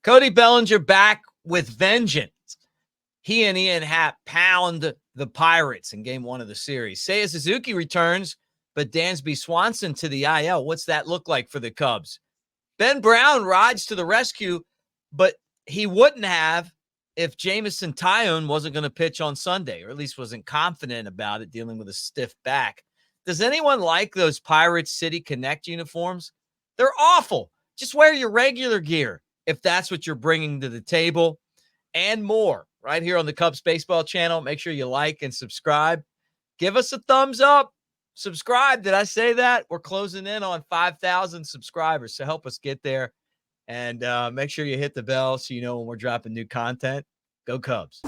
Cody Bellinger back with vengeance. He and Ian Happ pound the Pirates in game 1 of the series. Seiya Suzuki returns, but Dansby Swanson to the IL. What's that look like for the Cubs? Ben Brown rides to the rescue, but he wouldn't have if Jamison Taillon wasn't going to pitch on Sunday, or at least wasn't confident about it, dealing with a stiff back. Does anyone like those Pirates City Connect uniforms? They're awful. Just wear your regular gear if that's what you're bringing to the table, and more right here on the Cubs Baseball channel. Make sure you like and subscribe. Give us a thumbs up. Subscribe. Did I say that? We're closing in on 5,000 subscribers, so help us get there. And make sure you hit the bell so you know when we're dropping new content. Go Cubs.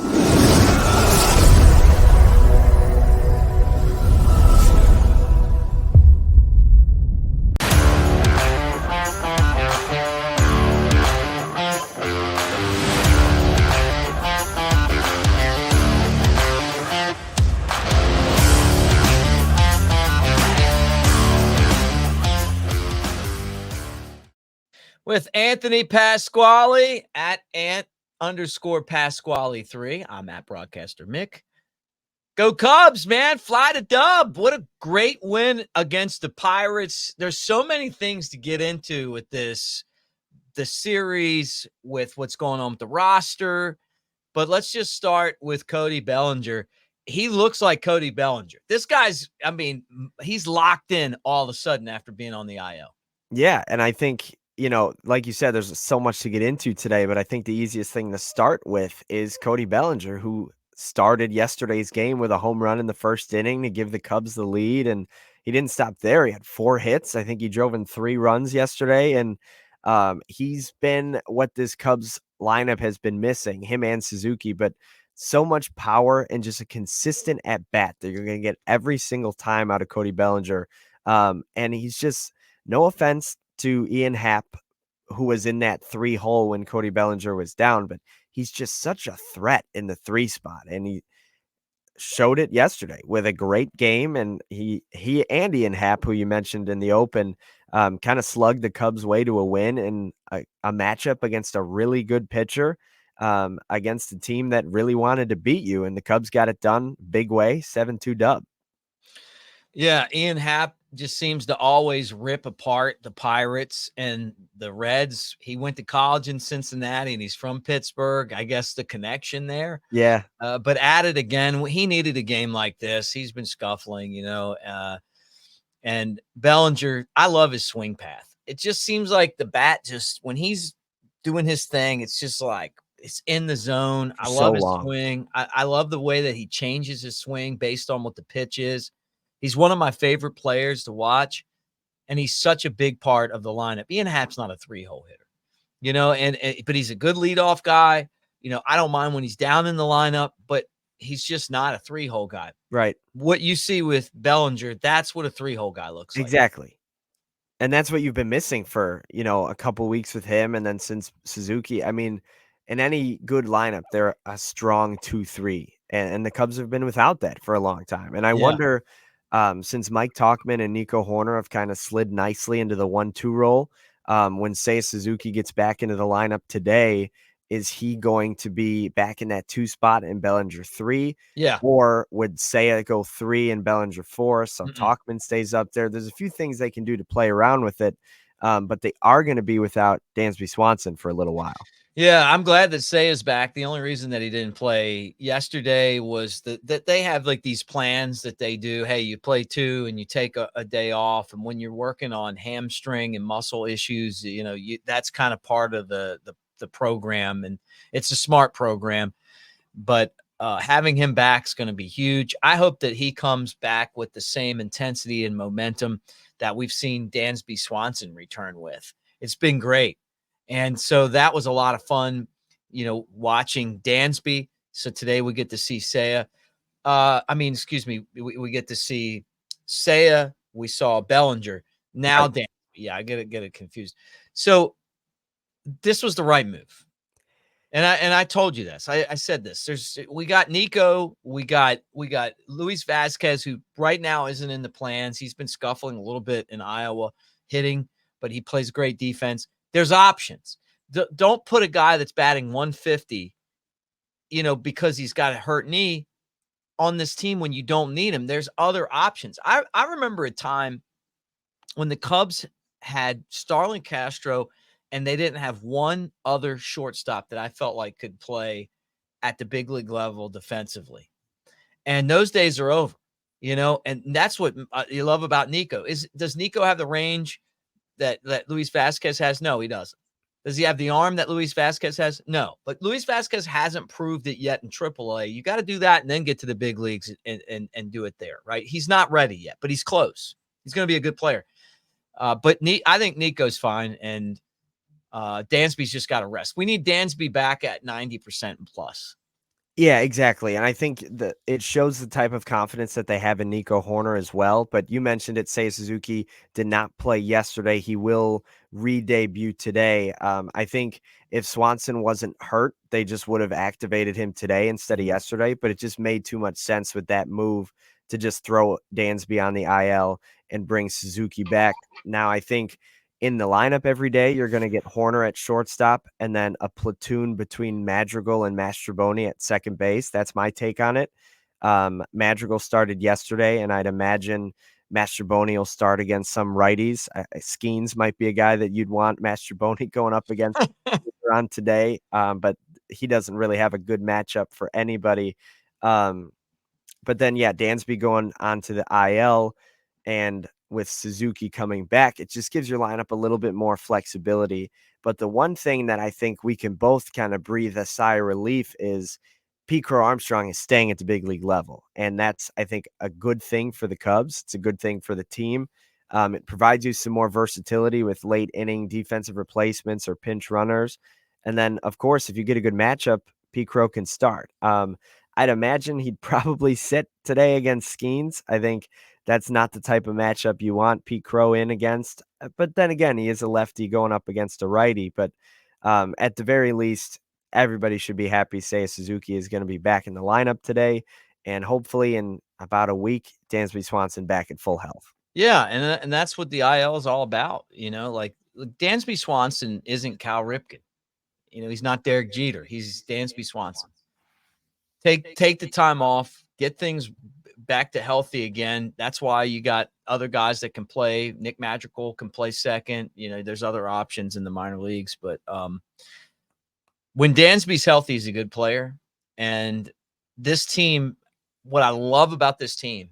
With Anthony Pasquale at @Ant_Pasquale3. I'm at Broadcaster Mick. Go Cubs, man. Fly to dub. What a great win against the Pirates. There's so many things to get into with this, the series, with what's going on with the roster. But let's just start with Cody Bellinger. He looks like Cody Bellinger. This guy's, I mean, he's locked in all of a sudden after being on the IL. Yeah, and I think, like you said, there's so much to get into today, but I think the easiest thing to start with is Cody Bellinger, who started yesterday's game with a home run in the first inning to give the Cubs the lead, and he didn't stop there. He had 4 hits. I think he drove in 3 runs yesterday, and he's been what this Cubs lineup has been missing, him and Suzuki, but so much power and just a consistent at-bat that you're going to get every single time out of Cody Bellinger. And he's just, no offense to Ian Happ, who was in that 3 hole when Cody Bellinger was down, but he's just such a threat in the 3 spot. And he showed it yesterday with a great game. And he and Ian Happ, who you mentioned in the open, kind of slugged the Cubs' way to a win in a matchup against a really good pitcher, against a team that really wanted to beat you. And the Cubs got it done big way, 7-2 dub. Yeah, Ian Happ just seems to always rip apart the Pirates and the Reds. He went to college in Cincinnati, and he's from Pittsburgh. I guess the connection there. Yeah. But at it again, he needed a game like this. He's been scuffling, and Bellinger, I love his swing path. It just seems like the bat, just when he's doing his thing, it's just like it's in the zone. I love his swing. I love the way that he changes his swing based on what the pitch is. He's one of my favorite players to watch, and he's such a big part of the lineup. Ian Happ's not a 3-hole hitter, but he's a good leadoff guy. I don't mind when he's down in the lineup, but he's just not a 3-hole guy. Right. What you see with Bellinger, that's what a 3-hole guy looks like. Exactly. And that's what you've been missing for, a couple weeks with him. And then since Suzuki, I mean, in any good lineup, they're a strong 2-3. And the Cubs have been without that for a long time. And I wonder, since Mike Tauchman and Nico Horner have kind of slid nicely into the 1-2 role, when Seiya Suzuki gets back into the lineup today, is he going to be back in that 2 spot and Bellinger 3? Yeah. Or would Seiya go 3 and Bellinger 4? So Tauchman stays up there. There's a few things they can do to play around with it, but they are going to be without Dansby Swanson for a little while. Yeah, I'm glad that Seiya's back. The only reason that he didn't play yesterday was that they have like these plans that they do. Hey, you play 2 and you take a day off. And when you're working on hamstring and muscle issues, that's kind of part of the program, and it's a smart program. But having him back is going to be huge. I hope that he comes back with the same intensity and momentum that we've seen Dansby Swanson return with. It's been great. And so that was a lot of fun, watching Dansby. So today we get to see Seiya. We get to see Seiya. We saw Bellinger. Now Dansby. Yeah, I get it confused. So this was the right move. And I told you this. I said this. We got Nico. We got Luis Vasquez, who right now isn't in the plans. He's been scuffling a little bit in Iowa hitting, but he plays great defense. There's options. don't put a guy that's batting 150, because he's got a hurt knee on this team when you don't need him. There's other options. I remember a time when the Cubs had Starlin Castro and they didn't have one other shortstop that I felt like could play at the big league level defensively. And those days are over, and that's what you love about Nico. Does Nico have the range that Luis Vasquez has? No, he doesn't. Does he have the arm that Luis Vasquez has? No, but Luis Vasquez hasn't proved it yet in AAA. You got to do that and then get to the big leagues and do it there, right? He's not ready yet, but he's close. He's going to be a good player. But I think Nico's fine, and Dansby's just got to rest. We need Dansby back at 90% and plus. Yeah, exactly. And I think that it shows the type of confidence that they have in Nico Horner as well. But you mentioned it, Seiya Suzuki did not play yesterday. He will re-debut today. I think if Swanson wasn't hurt, they just would have activated him today instead of yesterday. But it just made too much sense with that move to just throw Dansby on the IL and bring Suzuki back. Now, I think in the lineup every day, you're going to get Horner at shortstop and then a platoon between Madrigal and Mastrobuoni at second base. That's my take on it. Madrigal started yesterday, and I'd imagine Mastrobuoni will start against some righties. Skenes might be a guy that you'd want Mastrobuoni going up against on today, but he doesn't really have a good matchup for anybody. But then, Dansby going on to the IL, and with Suzuki coming back, it just gives your lineup a little bit more flexibility. But the one thing that I think we can both kind of breathe a sigh of relief is Pete Crow Armstrong is staying at the big league level. And that's, I think, a good thing for the Cubs. It's a good thing for the team. It provides you some more versatility with late inning defensive replacements or pinch runners. And then, of course, if you get a good matchup, Pete Crow can start. I'd imagine he'd probably sit today against Skenes. I think that's not the type of matchup you want Pete Crow in against. But then again, he is a lefty going up against a righty. But at the very least, everybody should be happy Seiya Suzuki is going to be back in the lineup today. And hopefully in about a week, Dansby Swanson back at full health. Yeah, and that's what the IL is all about. Like Dansby Swanson isn't Cal Ripken. He's not Derek Jeter. He's Dansby Swanson. Take the time off, get things back to healthy again. That's why you got other guys that can play. Nick Madrigal can play second. There's other options in the minor leagues, but when Dansby's healthy, he's a good player. And this team, what I love about this team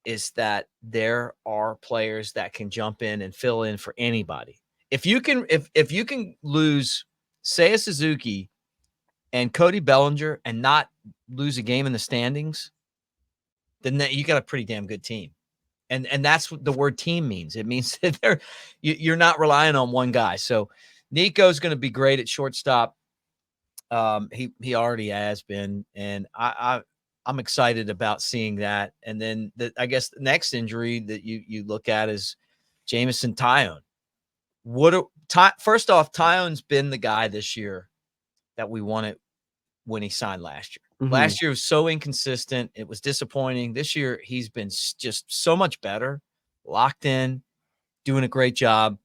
is that there are players that can jump in and fill in for anybody. If you can lose Seiya Suzuki and Cody Bellinger and not lose a game in the standings, then you got a pretty damn good team. And that's what the word team means. It means that you're not relying on one guy. So Nico's going to be great at shortstop. He already has been, and I'm excited about seeing that. And then I guess the next injury that you look at is Jamison Taillon. First off, Taillon's been the guy this year that we wanted when he signed last year. Mm-hmm. Last year was so inconsistent. It was disappointing. This year, he's been just so much better, locked in, doing a great job.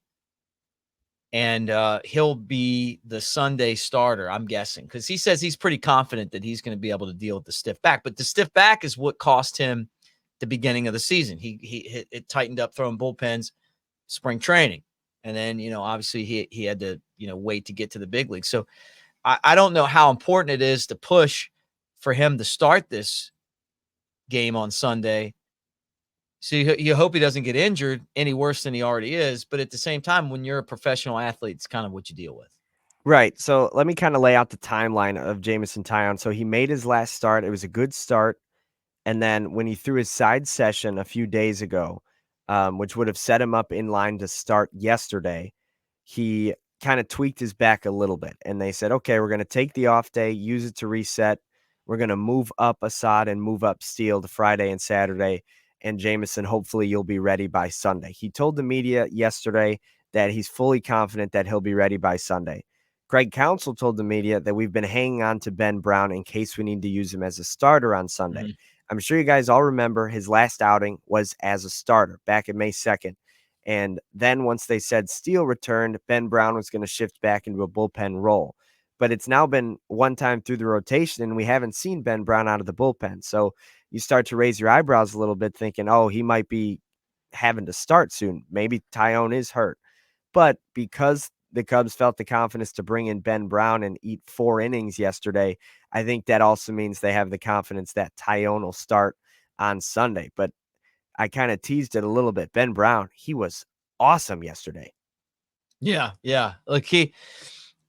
And he'll be the Sunday starter, I'm guessing, because he says he's pretty confident that he's going to be able to deal with the stiff back. But the stiff back is what cost him the beginning of the season. It tightened up throwing bullpens, spring training. And then, obviously he had to, wait to get to the big league. So I don't know how important it is to push for him to start this game on Sunday. So you hope he doesn't get injured any worse than he already is. But at the same time, when you're a professional athlete, it's kind of what you deal with. Right. So let me kind of lay out the timeline of Jamison Taillon. So he made his last start. It was a good start. And then when he threw his side session a few days ago, which would have set him up in line to start yesterday, he kind of tweaked his back a little bit. And they said, okay, we're going to take the off day, use it to reset. We're going to move up Assad and move up Steele to Friday and Saturday. And Jamison, hopefully you'll be ready by Sunday. He told the media yesterday that he's fully confident that he'll be ready by Sunday. Craig Counsell told the media that we've been hanging on to Ben Brown in case we need to use him as a starter on Sunday. Mm-hmm. I'm sure you guys all remember his last outing was as a starter back in May 2nd. And then once they said Steele returned, Ben Brown was going to shift back into a bullpen role. But it's now been one time through the rotation, and we haven't seen Ben Brown out of the bullpen. So you start to raise your eyebrows a little bit, thinking, oh, he might be having to start soon. Maybe Taillon is hurt. But because the Cubs felt the confidence to bring in Ben Brown and eat 4 innings yesterday, I think that also means they have the confidence that Taillon will start on Sunday. But I kind of teased it a little bit. Ben Brown, he was awesome yesterday. Yeah, yeah. Like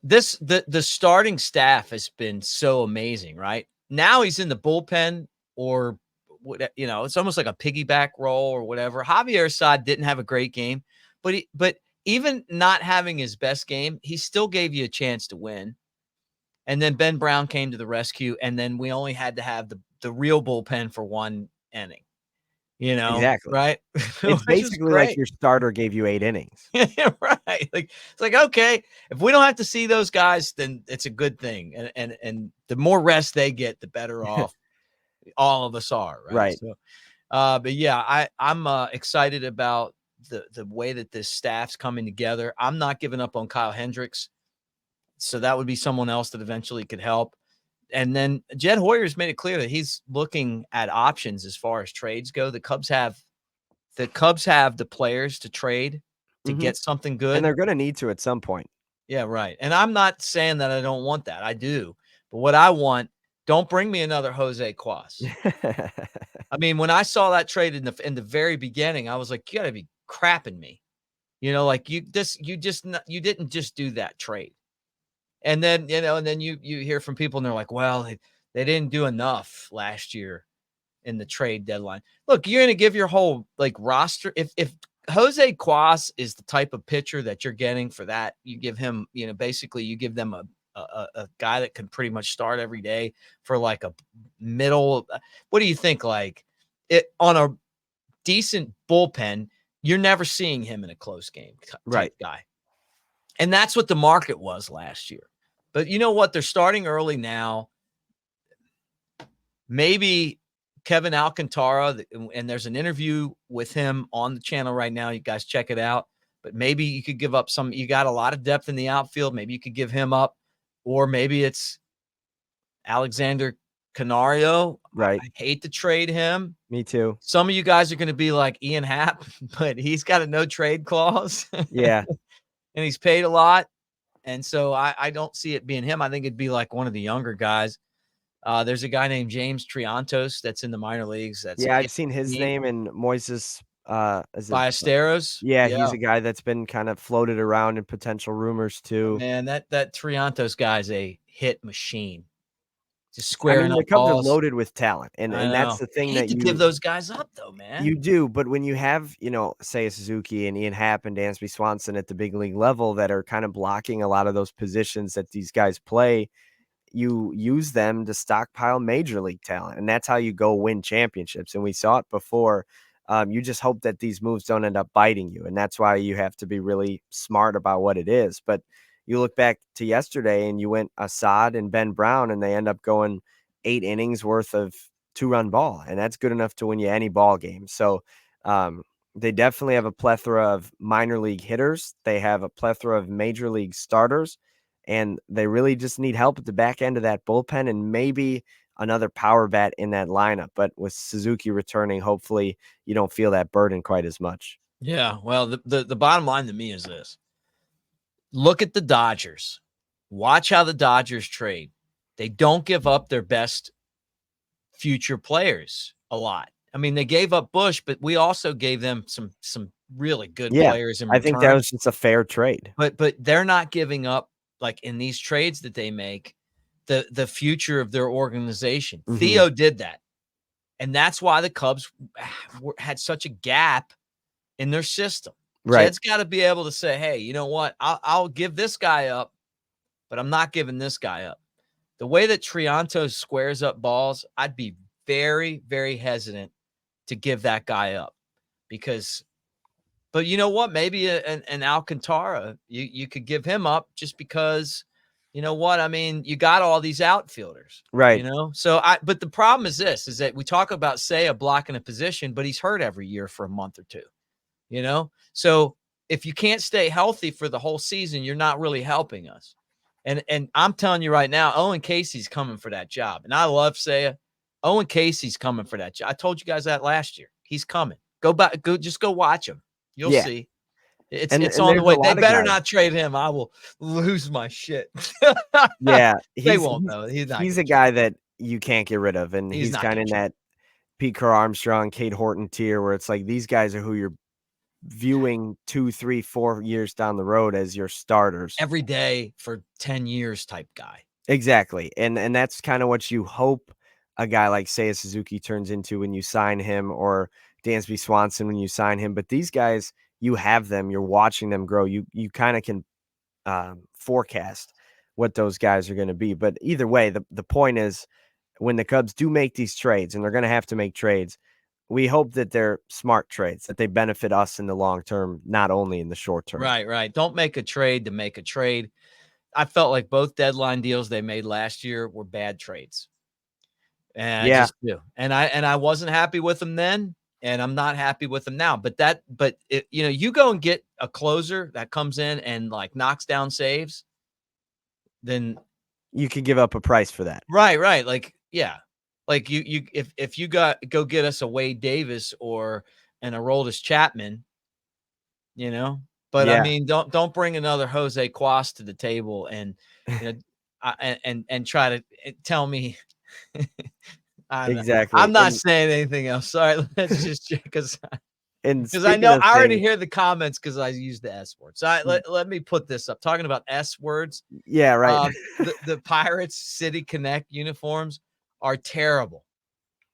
the starting staff has been so amazing, right? Now he's in the bullpen, or it's almost like a piggyback role or whatever. Javier Assad didn't have a great game, but even not having his best game, he still gave you a chance to win. And then Ben Brown came to the rescue, and then we only had to have the real bullpen for 1 inning. Exactly. Right? It's Which is basically like great. your starter gave you 8 innings. Right. Like it's like, okay, if we don't have to see those guys, then it's a good thing. And the more rest they get, the better off all of us are. Right. Right. So but yeah, I'm excited about the way that this staff's coming together. I'm not giving up on Kyle Hendricks. So that would be someone else that eventually could help. And then Jed Hoyer's made it clear that he's looking at options as far as trades go. The Cubs have the players to trade to get something And good. they're going to need to at some point. Yeah, right. And I'm not saying that I don't want that. I do. But what I want, don't bring me another Jose Cuas. I mean, when I saw that trade in the very beginning, I was like, you got to be crapping me. Like you didn't just do that trade. And then, you hear from people and they're like, well, they didn't do enough last year in the trade deadline. Look, you're going to give your whole roster. If Jose Cuas is the type of pitcher that you're getting for that, you give him, basically you give them a guy that can pretty much start every day for like a middle. What do you think? Like it on a decent bullpen, you're never seeing him in a close game type guy. And that's what the market was last year. But you know what? They're starting early now. Maybe Kevin Alcantara, and there's an interview with him on the channel right now. You guys check it out. But maybe you could give up some. You got a lot of depth in the outfield. Maybe you could give him up. Or maybe it's Alexander Canario. Right. I hate to trade him. Me too. Some of you guys are going to be like Ian Happ, but he's got a no trade clause. Yeah. And he's paid a lot. And so I don't see it being him. I think it'd be like one of the younger guys. There's a guy named James Triantos that's in the minor leagues. I've seen his name in Moises Ballesteros. Yeah, he's a guy that's been kind of floated around in potential rumors too. Man, that Triantos guy's a hit machine. Just squaring the up Cubs balls. are loaded with talent, and that's the thing that you give those guys up though, man. You do, but when you have, Seiya Suzuki and Ian Happ and Dansby Swanson at the big league level that are kind of blocking a lot of those positions that these guys play, you use them to stockpile major league talent, and that's how you go win championships. And we saw it before. You just hope that these moves don't end up biting you, and that's why you have to be really smart about what it is. But you look back to yesterday and you went Assad and Ben Brown, and they end up going 8 innings worth of 2-run ball, and that's good enough to win you any ball game. So they definitely have a plethora of minor league hitters. They have a plethora of major league starters, and they really just need help at the back end of that bullpen and maybe another power bat in that lineup. But with Suzuki returning, hopefully you don't feel that burden quite as much. Yeah, well, the bottom line to me is this. Look at the Dodgers. Watch how the Dodgers trade. They don't give up their best future players a lot. I mean, they gave up Bush, but we also gave them some really good players in return. I think that was just a fair trade. But they're not giving up, like in these trades that they make, the future of their organization. Mm-hmm. Theo did that. And that's why the Cubs had such a gap in their system. Right. Jed's got to be able to say, hey, you know what? I'll give this guy up, but I'm not giving this guy up. The way that Triantos squares up balls, I'd be very, very hesitant to give that guy up but you know what? Maybe an Alcantara, you could give him up just because, you know what? I mean, you got all these outfielders, right? So but the problem is this, is that we talk about Seiya blocking a position, but he's hurt every year for a month or two. you know? So if you can't stay healthy for the whole season, you're not really helping us. And I'm telling you right now, Owen Casey's coming for that job. And I love Seiya. Owen Casey's coming for that job. I told you guys that last year. He's coming. Just go watch him. You'll Yeah. see. It's And on the there's a way. They lot of better guys. not trade him. I will lose my shit. Yeah, They he's won't he's though. He's not he's gonna a trade. guy that you can't get rid of, and He's he's not kinda gonna in trade that Pete Kerr Armstrong, Kate Horton tier where it's like these guys are who you're viewing 2, 3, 4 years down the road as your starters. every day for 10 years type guy. Exactly, and that's kinda what you hope a guy like Seiya Suzuki turns into when you sign him, or Dansby Swanson when you sign him, but these guys, you have them, you're watching them grow, you kinda can, forecast what those guys are gonna be, but either way, the point is when the Cubs do make these trades, and they're gonna have to make trades, we hope that they're smart trades, that they benefit us in the long term, not only in the short term. Right, right. Don't make a trade to make a trade. I felt like both deadline deals they made last year were bad trades. And I Yeah, just do. And I wasn't happy with them then, and I'm not happy with them now. But you go and get a closer that comes in and like knocks down saves, then you could give up a price for that. right, right. Like, yeah. Like if you go get us a Wade Davis or an Aroldis Chapman, you know. But I Yeah, mean, don't bring another Jose Cuas to the table and you know and try to tell me I know. exactly, I'm not saying anything else. Sorry, let's just check and because I speaking know of I already things hear the comments because I use the S word. So let me put this up. Talking about S words, yeah, right. the Pirates City Connect uniforms are terrible.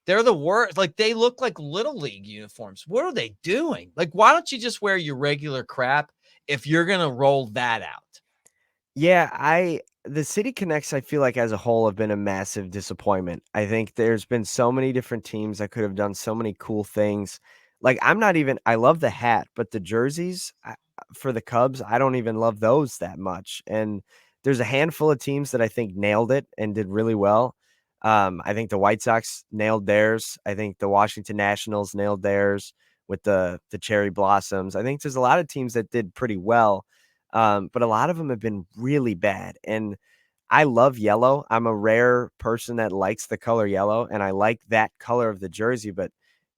They're the worst. Like they look like little league uniforms. What are they doing? Like, why don't you just wear your regular crap if you're gonna roll that out? Yeah, the City Connects, I feel like as a whole have been a massive disappointment. I think there's been so many different teams that could have done so many cool things. Like I love the hat, but the jerseys for the Cubs, I don't even love those that much. And there's a handful of teams that I think nailed it and did really well. I think the White Sox nailed theirs. I think the Washington Nationals nailed theirs with the cherry blossoms. I think there's a lot of teams that did pretty well, but a lot of them have been really bad, and I love yellow. I'm a rare person that likes the color yellow, and I like that color of the jersey, but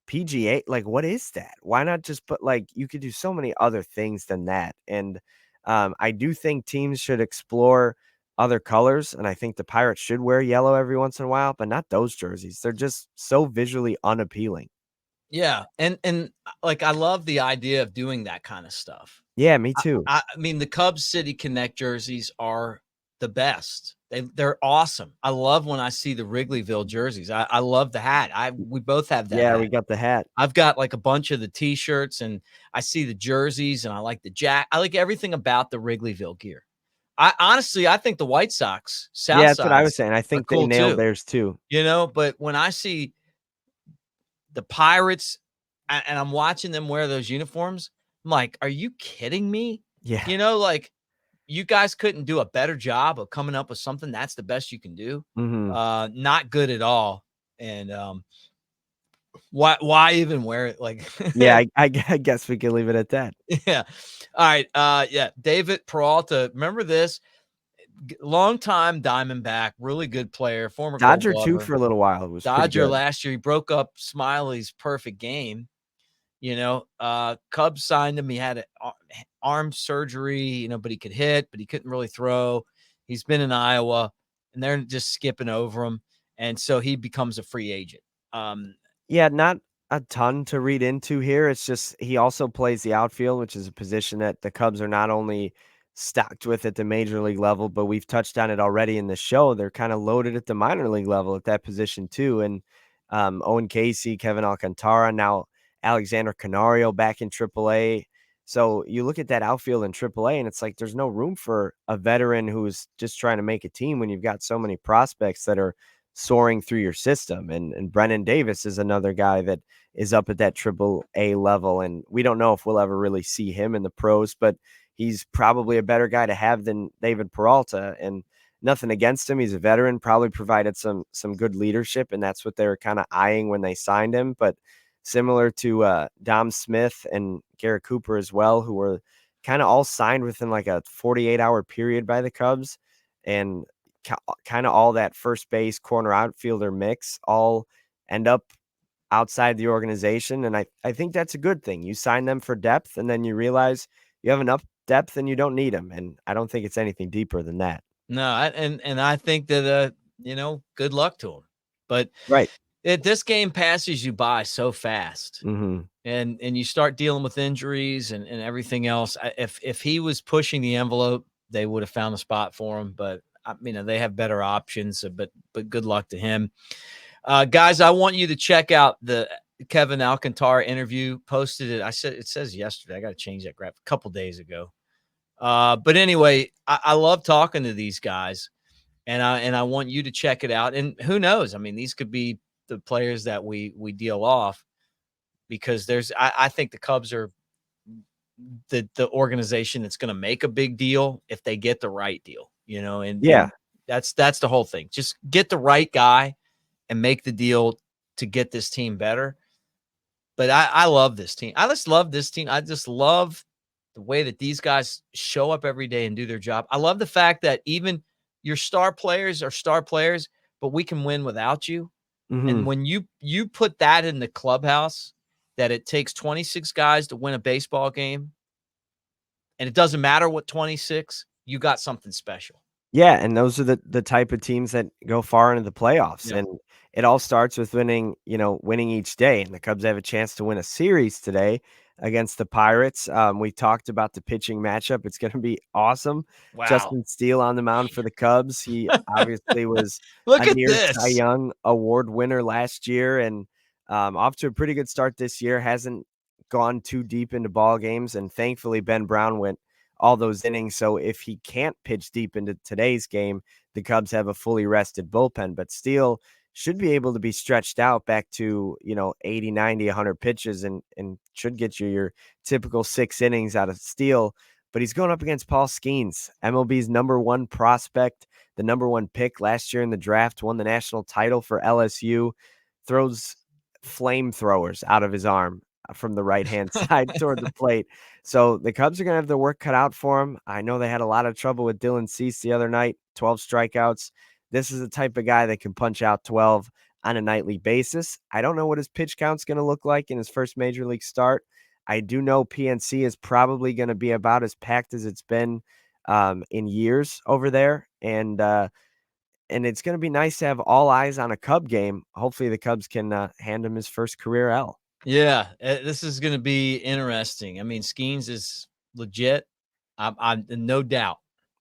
PGA, like, what is that? Why not just put like you could do so many other things than that, and, I do think teams should explore other colors, and I think the Pirates should wear yellow every once in a while, but not those jerseys. They're just so visually unappealing. Yeah, and like I love the idea of doing that kind of stuff. Yeah, me too. I mean, the Cubs City Connect jerseys are the best. They're awesome. I love when I see the Wrigleyville jerseys. I love the hat. We both have that Yeah, we hat. got the hat. I've got like a bunch of the t-shirts and I see the jerseys and I like the jack. I like everything about the Wrigleyville gear. I think the White Sox, Yeah, South that's what I was Sides saying. I are think they cool nailed too, theirs too. but when I see the Pirates and I'm watching them wear those uniforms, I'm like, are you kidding me? Yeah. Like you guys couldn't do a better job of coming up with something that's the best you can do. Mhm. Not good at all. And why even wear it? Like Yeah, I guess we can leave it at that. yeah. All right. Yeah. David Peralta. Remember this? Long time Diamondback, really good player, former Gold Dodger too Glover. for a little while, it was pretty Dodger good. last year. He broke up Smiley's perfect game. Cubs signed him. He had arm surgery, but he could hit, but he couldn't really throw. He's been in Iowa, and they're just skipping over him. And so he becomes a free agent. Um, Yeah, not a ton to read into here. It's just he also plays the outfield, which is a position that the Cubs are not only stocked with at the major league level, but we've touched on it already in the show. They're kind of loaded at the minor league level at that position too. And Owen Casey, Kevin Alcantara, now Alexander Canario back in AAA. So you look at that outfield in AAA, and it's like there's no room for a veteran who's just trying to make a team when you've got so many prospects that are soaring through your system. And Brennan Davis is another guy that is up at that triple A level. And we don't know if we'll ever really see him in the pros, but he's probably a better guy to have than David Peralta. And nothing against him. He's a veteran, probably provided some good leadership, and that's what they were kind of eyeing when they signed him. But similar to Dom Smith and Garrett Cooper as well, who were kind of all signed within like a 48-hour period by the Cubs, and kind of all that first base corner outfielder mix all end up outside the organization. And I think that's a good thing. You sign them for depth, and then you realize you have enough depth and you don't need them. And I don't think it's anything deeper than that. No, and I think that good luck to him. But Right. this game passes you by so fast. Mm-hmm. And you start dealing with injuries and everything else. If he was pushing the envelope, they would have found a spot for him. But they have better options. But good luck to him, guys. I want you to check out the Kevin Alcantara interview. Posted it. It says yesterday. I got to change that graph a couple days ago. But anyway, I love talking to these guys, and I want you to check it out. And who knows? I mean, these could be the players that we deal off. Because I think the Cubs are the organization that's going to make a big deal if they get the right deal, and that's the whole thing. Just get the right guy and make the deal to get this team better. But I love this team. I just love this team. I just love the way that these guys show up every day and do their job. I love the fact that even your star players are star players, but we can win without you. Mm-hmm. And when you put that in the clubhouse, that it takes 26 guys to win a baseball game, and it doesn't matter what 26, you got something special. Yeah, and those are the type of teams that go far into the playoffs. Yeah. And it all starts with winning each day. And the Cubs have a chance to win a series today against the Pirates. We talked about the pitching matchup. It's going to be awesome. Wow. Justin Steele on the mound for the Cubs. He obviously was Look a at near this. Cy Young Award winner last year, and off to a pretty good start this year. Hasn't gone too deep into ball games, and thankfully Ben Brown went all those innings. So if he can't pitch deep into today's game, the Cubs have a fully rested bullpen. But Steele should be able to be stretched out back to 80, 90, 100 pitches, and should get you your typical 6 innings out of Steele. But he's going up against Paul Skenes, MLB's #1 prospect, the #1 pick last year in the draft, won the national title for LSU, throws flamethrowers out of his arm from the right-hand side toward the plate. So the Cubs are going to have their work cut out for him. I know they had a lot of trouble with Dylan Cease the other night, 12 strikeouts. This is the type of guy that can punch out 12 on a nightly basis. I don't know what his pitch count's going to look like in his first major league start. I do know PNC is probably going to be about as packed as it's been in years over there. And it's going to be nice to have all eyes on a Cub game. Hopefully the Cubs can hand him his first career L. Yeah, this is going to be interesting. I mean, Skenes is legit. I'm no doubt.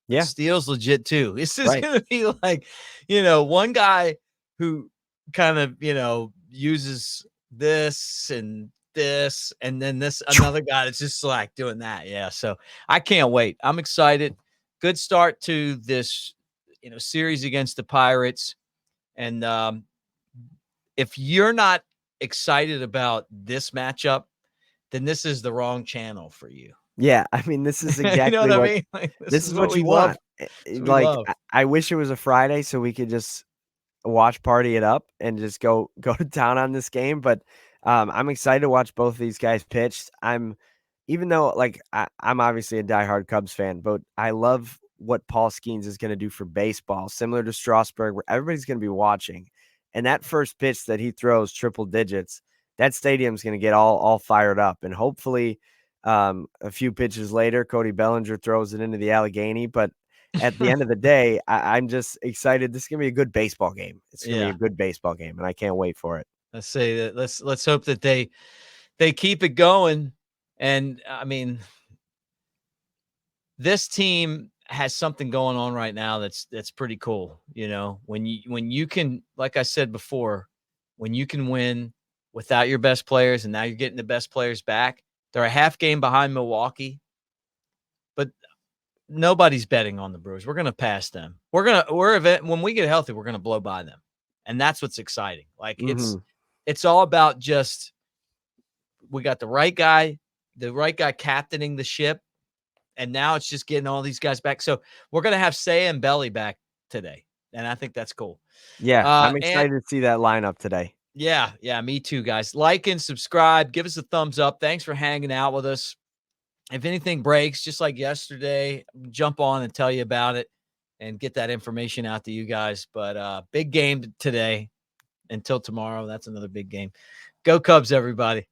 Yeah. Steele's legit too. This is Right. going to be like, one guy who kind of, uses this, and then this another guy that's just like doing that. Yeah. So I can't wait. I'm excited. Good start to this, series against the Pirates. And if you're not excited about this matchup, then this is the wrong channel for you. Yeah, I mean, this is exactly you know what I mean? Like, this is what you want. Like, I wish it was a Friday so we could just watch party it up and just go to town on this game. But I'm excited to watch both of these guys pitch. Even though I'm obviously a diehard Cubs fan, but I love what Paul Skenes is going to do for baseball, similar to Strasburg, where everybody's going to be watching. And that first pitch that he throws triple digits, that stadium's going to get all fired up. And hopefully a few pitches later, Cody Bellinger throws it into the Allegheny. But at the end of the day, I'm just excited. This is going to be a good baseball game. It's going to be a good baseball game, and I can't wait for it. Let's say that. Let's hope that they keep it going. And I mean, this team has something going on right now that's pretty cool. When you can, like I said before, when you can win without your best players, and now you're getting the best players back. They're a half game behind Milwaukee, but nobody's betting on the Brewers. We're going to pass them. When we get healthy, we're going to blow by them. And that's what's exciting. Like it's all about just, we got the right guy captaining the ship. And now it's just getting all these guys back. So we're going to have Seiya and Belly back today. And I think that's cool. Yeah, I'm excited to see that lineup today. Yeah, me too, guys. Like and subscribe. Give us a thumbs up. Thanks for hanging out with us. If anything breaks, just like yesterday, jump on and tell you about it and get that information out to you guys. But big game today. Until tomorrow, that's another big game. Go Cubs, everybody.